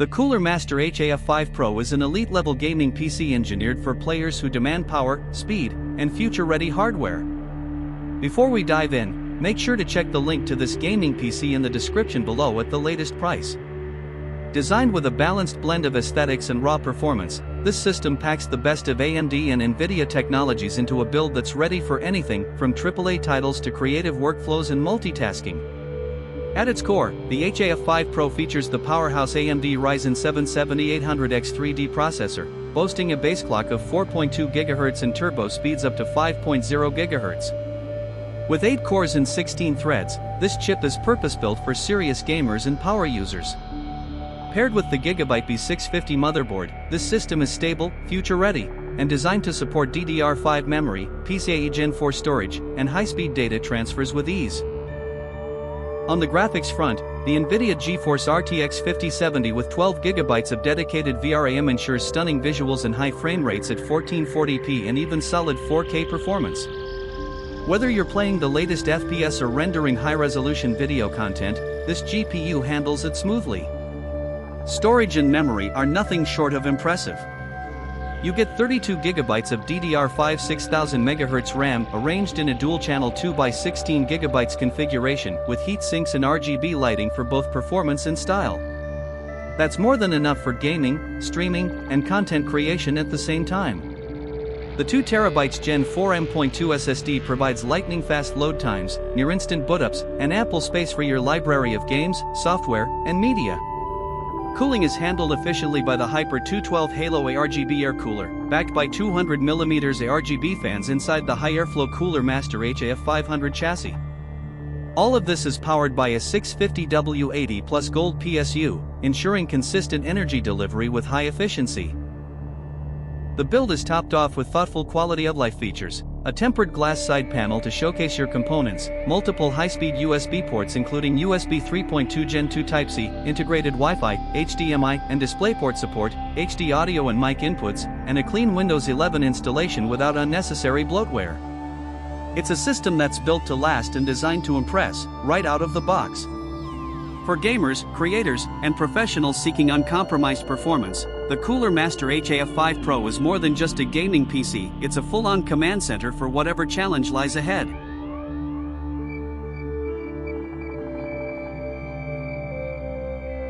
The Cooler Master HAF 5 Pro is an elite-level gaming PC engineered for players who demand power, speed, and future-ready hardware. Before we dive in, make sure to check the link to this gaming PC in the description below at the latest price. Designed with a balanced blend of aesthetics and raw performance, this system packs the best of AMD and NVIDIA technologies into a build that's ready for anything from AAA titles to creative workflows and multitasking. At its core, the HAF 5 Pro features the powerhouse AMD Ryzen 7 7800X 3D processor, boasting a base clock of 4.2 GHz and turbo speeds up to 5.0 GHz. With 8 cores and 16 threads, this chip is purpose-built for serious gamers and power users. Paired with the Gigabyte B650 motherboard, this system is stable, future-ready, and designed to support DDR5 memory, PCIe Gen 4 storage, and high-speed data transfers with ease. On the graphics front, the NVIDIA GeForce RTX 5070 with 12 GB of dedicated VRAM ensures stunning visuals and high frame rates at 1440p and even solid 4K performance. Whether you're playing the latest FPS or rendering high-resolution video content, this GPU handles it smoothly. Storage and memory are nothing short of impressive. You get 32 GB of DDR5 6000 MHz RAM arranged in a dual-channel 2x16 GB configuration with heat sinks and RGB lighting for both performance and style. That's more than enough for gaming, streaming, and content creation at the same time. The 2TB Gen4 M.2 SSD provides lightning-fast load times, near-instant boot-ups, and ample space for your library of games, software, and media. Cooling is handled efficiently by the Hyper 212 Halo ARGB Air Cooler, backed by 200mm ARGB fans inside the high-airflow Cooler Master HAF 500 chassis. All of this is powered by a 650W80 plus gold PSU, ensuring consistent energy delivery with high efficiency. The build is topped off with thoughtful quality-of-life features, a tempered glass side panel to showcase your components, multiple high-speed USB ports including USB 3.2 Gen 2 Type-C, integrated Wi-Fi, HDMI and DisplayPort support, HD audio and mic inputs, and a clean Windows 11 installation without unnecessary bloatware. It's a system that's built to last and designed to impress, right out of the box. For gamers, creators, and professionals seeking uncompromised performance, the Cooler Master HAF 5 Pro is more than just a gaming PC, it's a full-on command center for whatever challenge lies ahead.